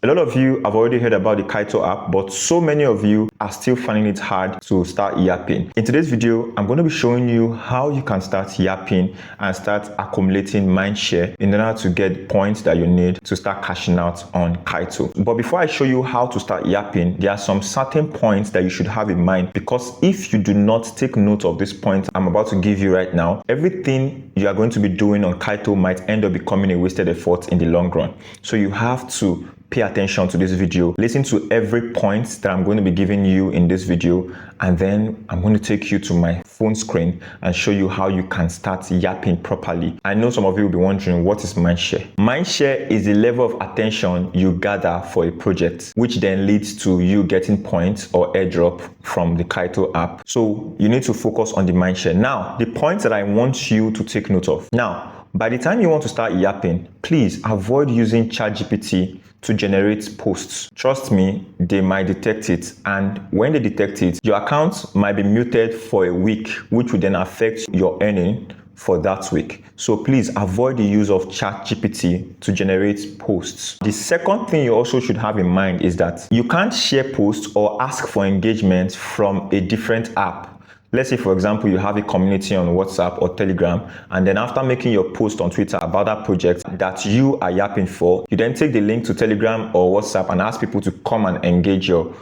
A lot of you have already heard about the Kaito app, but so many of you are still finding it hard to start yapping. In today's video, I'm going to be showing you how you can start yapping and start accumulating mindshare in order to get points that you need to start cashing out on Kaito. But before I show you how to start yapping, there are some certain points that you should have in mind, because if you do not take note of this point I'm about to give you right now, everything you are going to be doing on Kaito might end up becoming a wasted effort in the long run. So you have to pay attention to this video, listen to every point that I'm going to be giving you in this video, and then I'm going to take you to my phone screen and show you how you can start yapping properly. I know some of you will be wondering, what is mindshare? Mindshare is the level of attention you gather for a project, which then leads to you getting points or airdrop from the Kaito app. So you need to focus on the mindshare. Now, the points that I want you to take note of. Now, by the time you want to start yapping, please avoid using ChatGPT to generate posts. Trust me, they might detect it, and when they detect it, your account might be muted for a week, which will then affect your earning for that week. So please avoid the use of ChatGPT to generate posts. The second thing you also should have in mind is that you can't share posts or ask for engagement from a different app. Let's say, for example, you have a community on WhatsApp or Telegram, and then after making your post on Twitter about that project that you are yapping for, you then take the link to Telegram or WhatsApp and ask people to come and engage your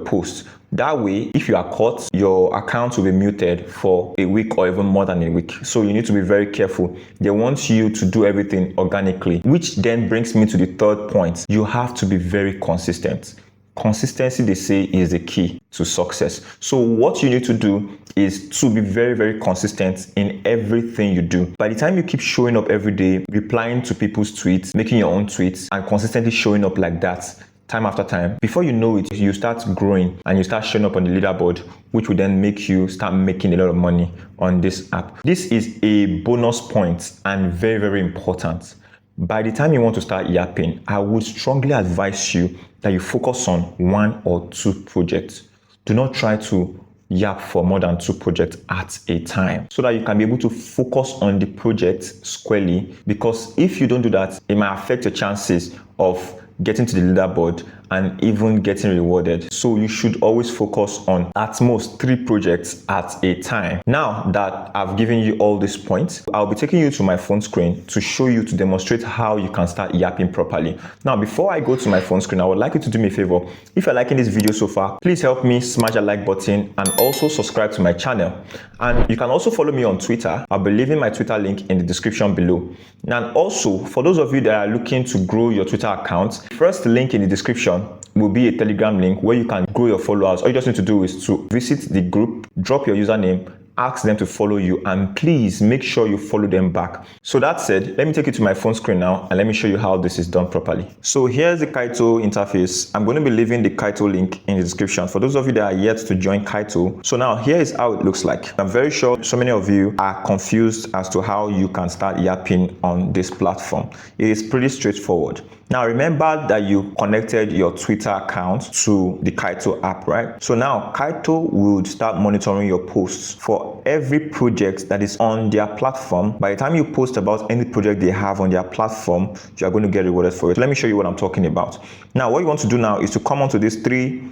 post. That way, if you are caught, your account will be muted for a week or even more than a week. So you need to be very careful. They want you to do everything organically, which then brings me to the third point. You have to be very consistent. Consistency, they say, is the key to success. So what you need to do is to be very, very consistent in everything you do. By the time you keep showing up every day, replying to people's tweets, making your own tweets, and consistently showing up like that time after time, before you know it, you start growing and you start showing up on the leaderboard, which will then make you start making a lot of money on this app. This is a bonus point and very, very important. By the time you want to start yapping, I would strongly advise you that you focus on 1 or 2 projects. Do not try to yap for more than 2 projects at a time, so that you can be able to focus on the project squarely, because if you don't do that, it might affect your chances of getting to the leaderboard and even getting rewarded. So you should always focus on at most 3 projects at a time. Now that I've given you all these points, I'll be taking you to my phone screen to show you, to demonstrate how you can start yapping properly. Now, before I go to my phone screen, I would like you to do me a favor. If you're liking this video so far, please help me smash that like button and also subscribe to my channel. And you can also follow me on Twitter. I'll be leaving my Twitter link in the description below. And also, for those of you that are looking to grow your Twitter account, first link in the description will be a Telegram link where you can grow your followers. All you just need to do is to visit the group, drop your username, ask them to follow you, and please make sure you follow them back. So that said, let me take you to my phone screen now and let me show you how this is done properly. So here's the Kaito interface. I'm going to be leaving the Kaito link in the description for those of you that are yet to join Kaito. So now here is how it looks like. I'm very sure so many of you are confused as to how you can start yapping on this platform. It is pretty straightforward. Now remember that you connected your Twitter account to the Kaito app, right? So now Kaito will start monitoring your posts for every project that is on their platform. By the time you post about any project they have on their platform, you are going to get rewarded for it. So let me show you what I'm talking about. Now what you want to do now is to come onto this 3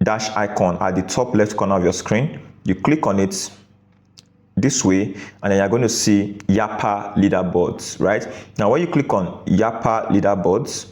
dash icon at the top left corner of your screen. You click on it this way, and then you're going to see Yappa leaderboards, right? Now when you click on Yappa leaderboards,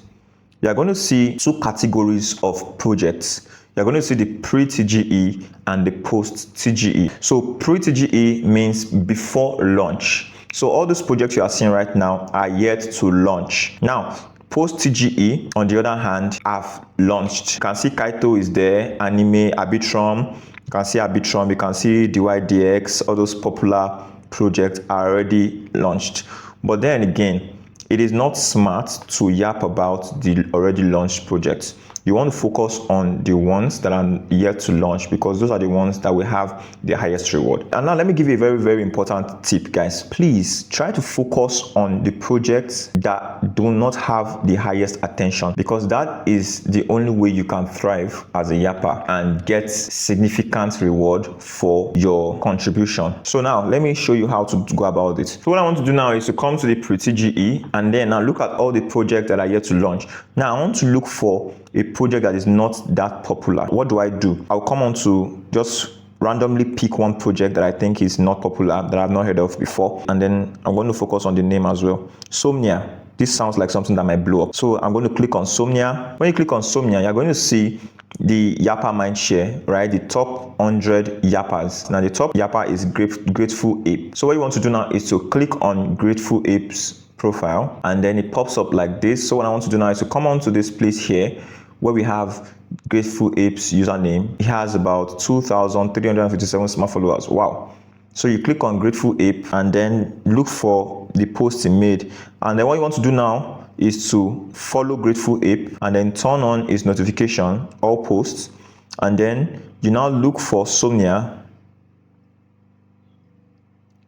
you're going to see 2 categories of projects. You're going to see the pre-TGE and the post-TGE. So pre-TGE means before launch. So all those projects you are seeing right now are yet to launch. Now post-TGE, on the other hand, have launched. You can see Kaito is there, Anime, Arbitrum. You can see Arbitrum, you can see DYDX, all those popular projects are already launched. But then again, it is not smart to yap about the already launched projects. you want to focus on the ones that are yet to launch, because those are the ones that will have the highest reward. And now let me give you a very, very important tip, guys. Please try to focus on the projects that do not have the highest attention, because that is the only way you can thrive as a yapper and get significant reward for your contribution. So now let me show you how to go about it. So what I want to do now is to come to the Pretty GE and then now look at all the projects that are yet to launch. Now I want to look for a project that is not that popular. What do? I'll come on to just randomly pick one project that I think is not popular, that I've not heard of before, and then I'm going to focus on the name as well. Somnia. This sounds like something that might blow up. So I'm going to click on Somnia. When you click on Somnia, you're going to see the Yapper Mindshare, right? The top 100 Yappers. Now the top Yapper is Grateful Ape. So what you want to do now is to click on Grateful Ape's profile, and then it pops up like this. So what I want to do now is to come on to this place here where we have Grateful Ape's username. He has about 2,357 smart followers. Wow. So you click on Grateful Ape and then look for the post he made. And then what you want to do now is to follow Grateful Ape and then turn on his notification, all posts. And then you now look for Somnia.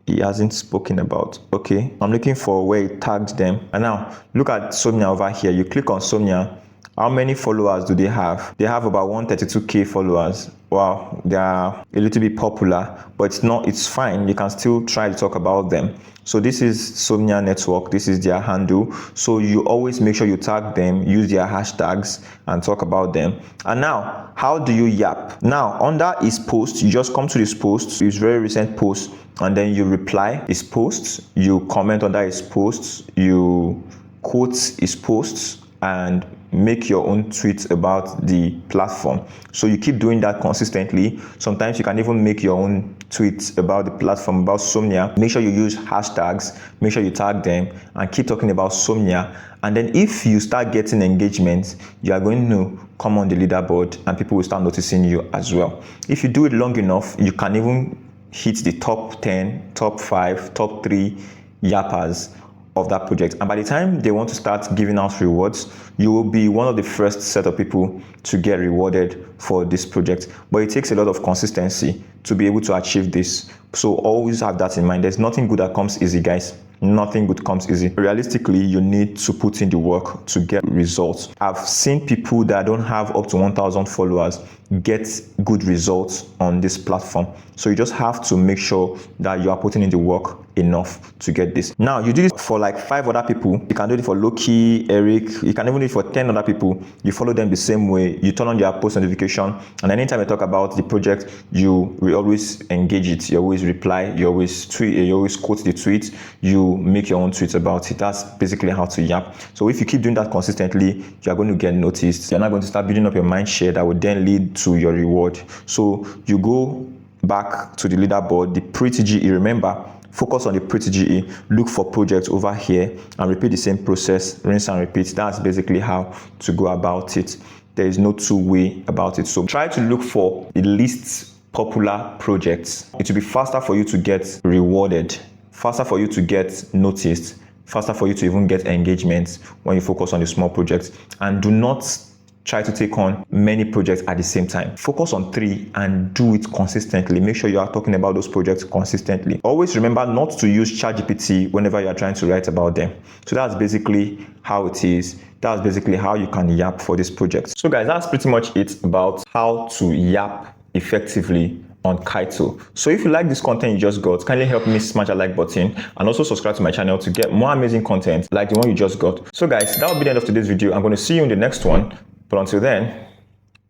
He hasn't spoken about. Okay, I'm looking for where he tagged them. And now look at Somnia over here. You click on Somnia. How many followers do they have? They have about 132k followers. Wow, they are a little bit popular, but it's fine. You can still try to talk about them. So this is Somnia Network. This is their handle. So you always make sure you tag them, use their hashtags and talk about them. And now, how do you yap? Now, under his post, you just come to this post, his very recent post, and then you reply his posts, you comment under his posts, you quote his posts, and make your own tweets about the platform. So you keep doing that consistently. Sometimes you can even make your own tweets about the platform, about Somnia. Make sure you use hashtags, make sure you tag them, and keep talking about Somnia. And then if you start getting engagement, you are going to come on the leaderboard and people will start noticing you as well. If you do it long enough, you can even hit the top 10, top 5, top 3 yappers of that project, and by the time they want to start giving out rewards, you will be one of the first set of people to get rewarded for this project. But it takes a lot of consistency to be able to achieve this, so always have that in mind. There's nothing good that comes easy, guys. Nothing good comes easy. Realistically, you need to put in the work to get results. I've seen people that don't have up to 1,000 followers get good results on this platform. So you just have to make sure that you are putting in the work enough to get this. Now, you do this for like 5 other people. You can do it for Loki, Eric. You can even do it for 10 other people. You follow them the same way. You turn on their post notification. And anytime I talk about the project, you will always engage it. You always reply. You always tweet. You always quote the tweet. You make your own tweets about it. That's basically how to yap. So if you keep doing that consistently, you are going to get noticed. You're not going to start building up your mind share that will then lead to your reward. So you go back to the leaderboard, the Pretty GE. Remember, focus on the Pretty GE, look for projects over here and repeat the same process, rinse and repeat. That's basically how to go about it. There is no two-way about it. So try to look for the least popular projects. It will be faster for you to get rewarded, faster for you to get noticed, faster for you to even get engagement when you focus on the small projects. And do not try to take on many projects at the same time. Focus on 3 and do it consistently. Make sure you are talking about those projects consistently. Always remember not to use ChatGPT whenever you are trying to write about them. So that's basically how it is. That's basically how you can yap for this project. So guys, that's pretty much it about how to yap effectively on Kaito. So if you like this content you just got, kindly help me smash that like button and also subscribe to my channel to get more amazing content like the one you just got. So guys, that will be the end of today's video. I'm going to see you in the next one. But until then,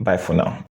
bye for now.